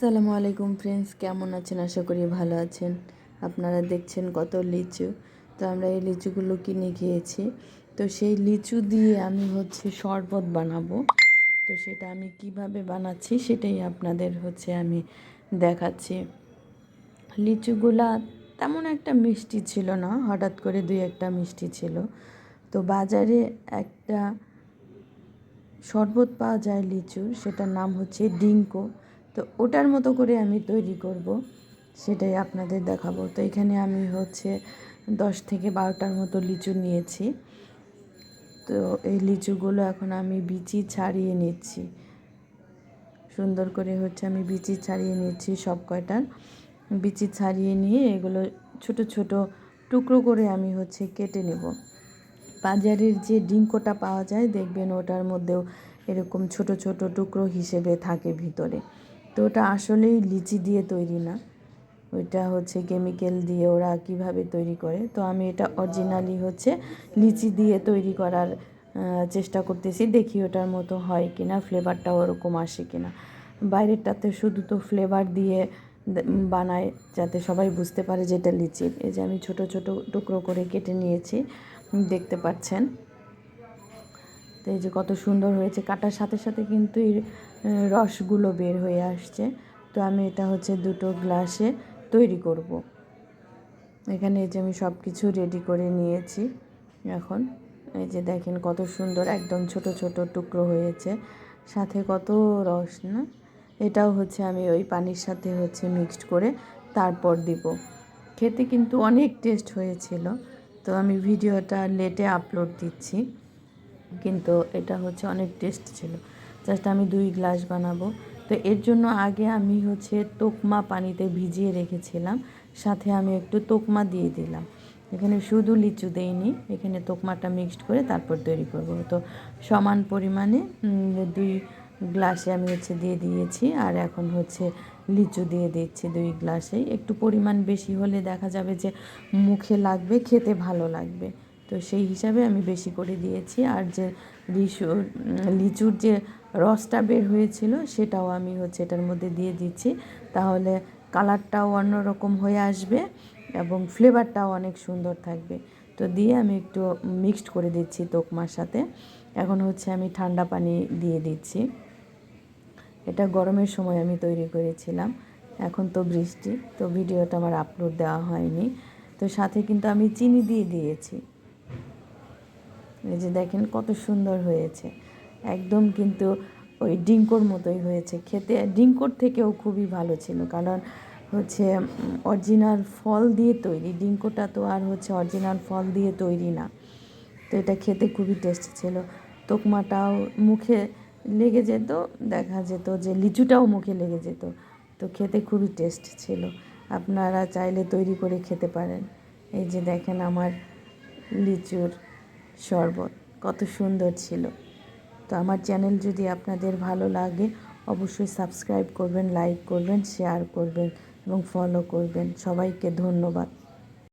আসসালামু আলাইকুম ফ্রেন্ডস, কেমন আছেন? আশা করি ভালো আছেন। আপনারা দেখছেন কত লিচু। তো আমরা এই লিচুগুলো কিনে খেয়েছি। তো সেই লিচু দিয়ে আমি শরবত বানাবো। তো সেটা আমি কিভাবে বানাচ্ছি সেটাই আপনাদের আমি দেখাচ্ছি। লিচুগুলা তেমন একটা মিষ্টি ছিল না, হঠাৎ করে দুই একটা মিষ্টি ছিল। তো বাজারে একটা শরবত পাওয়া যায় লিচুর, সেটার নাম হচ্ছে ডিঙ্কো। তো ওটার মতো করে আমি তৈরি করব, সেটাই আপনাদের দেখাবো। তো এখানে আমি 10 থেকে 12টার মতো লিচু নিয়েছি। তো এই লিচুগুলো এখন আমি বিচি ছাড়িয়ে নিচ্ছি, সুন্দর করে আমি বিচি ছাড়িয়ে নিচ্ছি। সব কয়টার বিচি ছাড়িয়ে নিয়ে এগুলো ছোট ছোট টুকরো করে আমি কেটে নেব। বাজারের যে ডিঙ্কোটা পাওয়া যায় দেখবেন ওটার মধ্যেও এরকম ছোট ছোট টুকরো হিসেবে থাকে ভিতরে। তো ওটা আসলেই লিচি দিয়ে তৈরি না, ওইটা কেমিক্যাল দিয়ে ওরা কিভাবে তৈরি করে। তো আমি এটা অরিজিনালি লিচি দিয়ে তৈরি করার চেষ্টা করতেছি, দেখি ওটার মতো হয় কি না, ফ্লেভারটাও ওরকম আসে কি না। বাইরেরটাতে শুধু তো ফ্লেভার দিয়ে বানায় যাতে সবাই বুঝতে পারে যে এটা লিচির। এই যে আমি ছোট ছোট টুকরো করে কেটে নিয়েছি, দেখতে পাচ্ছেন। তো এই যে কত সুন্দর হয়েছে, কাটার সাথে সাথে কিন্তু এই রসগুলো বের হয়ে আসছে। তো আমি এটা দুটো গ্লাসে তৈরি করব। এখানে এই যে আমি সব কিছু রেডি করে নিয়েছি। এখন এই যে দেখেন কত সুন্দর, একদম ছোট ছোট টুকরো হয়েছে, সাথে কত রস না। এটাও আমি ওই পানির সাথে মিক্সড করে তারপর দিব। খেতে কিন্তু অনেক টেস্ট হয়েছিল। তো আমি ভিডিওটা লেটে আপলোড দিচ্ছি, কিন্তু এটা অনেক টেস্ট ছিল। জাস্ট আমি 2 গ্লাস বানাবো। তো এর জন্য আগে আমি তোকমা পানিতে ভিজিয়ে রেখেছিলাম, সাথে আমি একটু তোকমা দিয়ে দিলাম। এখানে শুধু লিচু দেইনি, এখানে তোকমাটা মিক্সড করে তারপর তৈরি করব। তো সমান পরিমাণে 2 গ্লাসে আমি দিয়ে দিয়েছি, আর এখন লিচু দিয়ে দিচ্ছি 2 গ্লাসেই। একটু পরিমাণ বেশি হলে দেখা যাবে যে মুখে লাগবে, খেতে ভালো লাগবে। তো সেই হিসাবে আমি বেশি করে দিয়েছি। আর যে লিচুর যে রসটা বের হয়েছিল সেটাও আমি এটার মধ্যে দিয়ে দিচ্ছি, তাহলে কালারটাও অন্যরকম হয়ে আসবে এবং ফ্লেভারটাও অনেক সুন্দর থাকবে। তো দিয়ে আমি একটু মিক্সড করে দিচ্ছি তোকমার সাথে। এখন আমি ঠান্ডা পানি দিয়ে দিচ্ছি। এটা গরমের সময় আমি তৈরি করেছিলাম, এখন তো বৃষ্টি, তো ভিডিওটা আমার আপলোড দেওয়া হয়নি। তো সাথে কিন্তু আমি চিনি দিয়ে দিয়েছি। এই যে দেখেন কত সুন্দর হয়েছে, একদম কিন্তু ওই ডিঙ্কোর মতোই হয়েছে খেতে। ডিঙ্কোর থেকেও খুবই ভালো ছিল, কারণ অরিজিনাল ফল দিয়ে তৈরি। ডিঙ্কোটা তো আর অরিজিনাল ফল দিয়ে তৈরি না। তো এটা খেতে খুবই টেস্ট ছিল। তোকমাটাও মুখে লেগে যেত, দেখা যেত যে লিচুটাও মুখে লেগে যেত। তো খেতে খুবই টেস্ট ছিল, আপনারা চাইলে তৈরি করে খেতে পারেন। এই যে দেখেন আমার লিচুর শরবত কত সুন্দর ছিল। তো আমার চ্যানেল যদি আপনাদের ভালো লাগে অবশ্যই সাবস্ক্রাইব করবেন, লাইক করবেন, শেয়ার করবেন এবং ফলো করবেন। সবাইকে ধন্যবাদ।